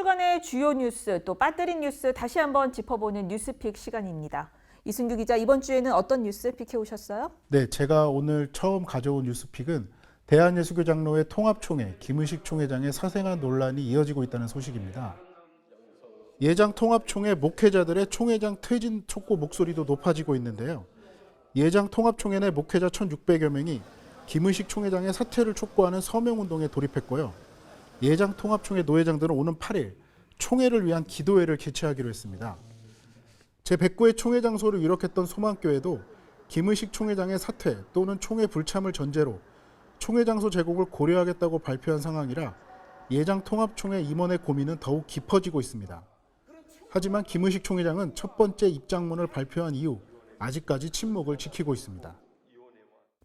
주간의 주요 뉴스 또 빠뜨린 뉴스 다시 한번 짚어보는 뉴스픽 시간입니다. 이순규 기자, 이번 주에는 어떤 뉴스 픽해 오셨어요? 네, 제가 오늘 처음 가져온 뉴스픽은 대한예수교 장로회 통합총회 김의식 총회장의 사생활 논란이 이어지고 있다는 소식입니다. 예장 통합총회 목회자들의 총회장 퇴진 촉구 목소리도 높아지고 있는데요. 예장 통합총회 내 목회자 1,600여 명이 김의식 총회장의 사퇴를 촉구하는 서명운동에 돌입했고요. 예장 통합총회 노회장들은 오는 8일 총회를 위한 기도회를 개최하기로 했습니다. 제109회 총회 장소를 유력했던 소망교회도 김의식 총회장의 사퇴 또는 총회 불참을 전제로 총회 장소 제공을 고려하겠다고 발표한 상황이라 예장 통합총회 임원의 고민은 더욱 깊어지고 있습니다. 하지만 김의식 총회장은 첫 번째 입장문을 발표한 이후 아직까지 침묵을 지키고 있습니다.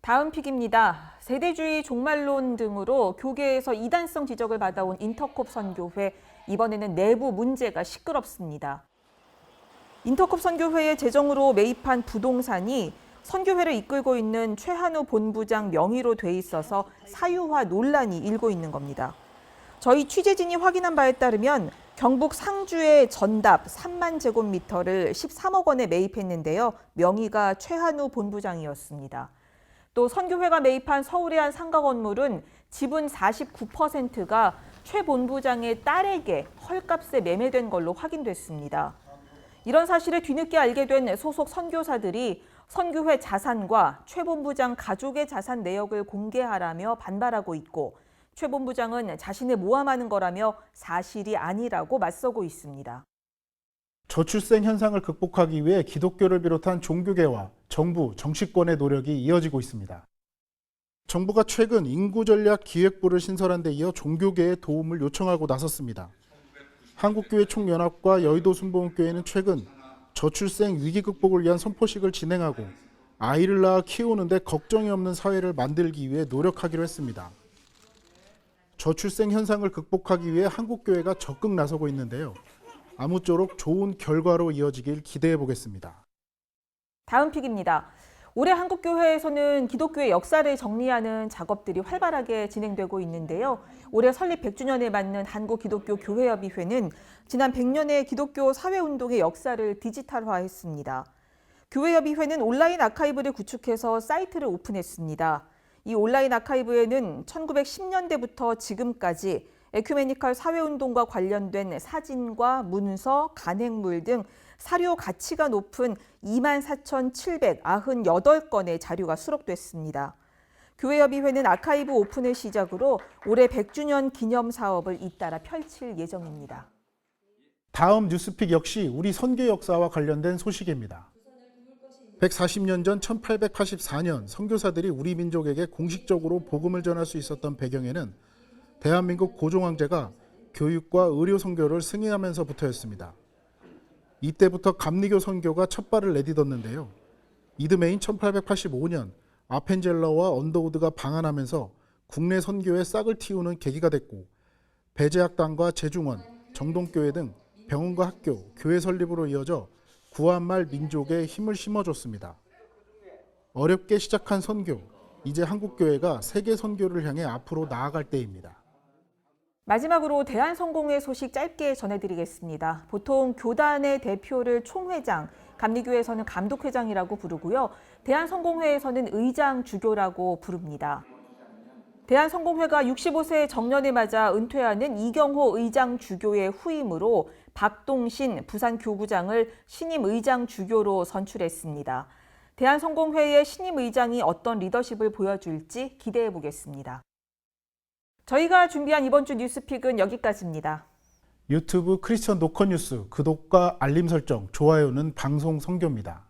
다음 픽입니다. 세대주의 종말론 등으로 교계에서 이단성 지적을 받아온 인터콥 선교회, 이번에는 내부 문제가 시끄럽습니다. 인터콥 선교회의 재정으로 매입한 부동산이 선교회를 이끌고 있는 최한우 본부장 명의로 돼 있어서 사유화 논란이 일고 있는 겁니다. 저희 취재진이 확인한 바에 따르면 경북 상주의 전답 3만 제곱미터를 13억 원에 매입했는데요. 명의가 최한우 본부장이었습니다. 또 선교회가 매입한 서울의 한 상가 건물은 지분 49%가 최 본부장의 딸에게 헐값에 매매된 걸로 확인됐습니다. 이런 사실을 뒤늦게 알게 된 소속 선교사들이 선교회 자산과 최 본부장 가족의 자산 내역을 공개하라며 반발하고 있고, 최 본부장은 자신을 모함하는 거라며 사실이 아니라고 맞서고 있습니다. 저출생 현상을 극복하기 위해 기독교를 비롯한 종교계와 정부, 정치권의 노력이 이어지고 있습니다. 정부가 최근 인구전략기획부를 신설한 데 이어 종교계의 도움을 요청하고 나섰습니다. 한국교회 총연합과 여의도 순복음교회는 최근 저출생 위기 극복을 위한 선포식을 진행하고 아이를 낳아 키우는데 걱정이 없는 사회를 만들기 위해 노력하기로 했습니다. 저출생 현상을 극복하기 위해 한국교회가 적극 나서고 있는데요. 아무쪼록 좋은 결과로 이어지길 기대해 보겠습니다. 다음 픽입니다. 올해 한국교회에서는 기독교의 역사를 정리하는 작업들이 활발하게 진행되고 있는데요. 올해 설립 100주년에 맞는 한국기독교교회협의회는 지난 100년의 기독교 사회운동의 역사를 디지털화했습니다. 교회협의회는 온라인 아카이브를 구축해서 사이트를 오픈했습니다. 이 온라인 아카이브에는 1910년대부터 지금까지 에큐메니컬 사회운동과 관련된 사진과 문서, 간행물 등 사료 가치가 높은 24,798건의 자료가 수록됐습니다. 교회협의회는 아카이브 오픈을 시작으로 올해 100주년 기념 사업을 잇따라 펼칠 예정입니다. 다음 뉴스픽 역시 우리 선교 역사와 관련된 소식입니다. 140년 전 1884년 선교사들이 우리 민족에게 공식적으로 복음을 전할 수 있었던 배경에는 대한민국 고종황제가 교육과 의료 선교를 승인하면서부터였습니다. 이때부터 감리교 선교가 첫 발을 내딛었는데요. 이듬해인 1885년 아펜젤러와 언더우드가 방한하면서 국내 선교에 싹을 틔우는 계기가 됐고, 배제학당과 제중원, 정동교회 등 병원과 학교, 교회 설립으로 이어져 구한말 민족에 힘을 심어줬습니다. 어렵게 시작한 선교, 이제 한국교회가 세계 선교를 향해 앞으로 나아갈 때입니다. 마지막으로 대한성공회 소식 짧게 전해드리겠습니다. 보통 교단의 대표를 총회장, 감리교에서는 감독회장이라고 부르고요. 대한성공회에서는 의장 주교라고 부릅니다. 대한성공회가 65세 정년을 맞아 은퇴하는 이경호 의장 주교의 후임으로 박동신 부산교구장을 신임 의장 주교로 선출했습니다. 대한성공회의 신임 의장이 어떤 리더십을 보여줄지 기대해 보겠습니다. 저희가 준비한 이번 주 뉴스픽은 여기까지입니다. 유튜브 크리스천 노컷 뉴스 구독과 알림 설정, 좋아요는 방송 선교입니다.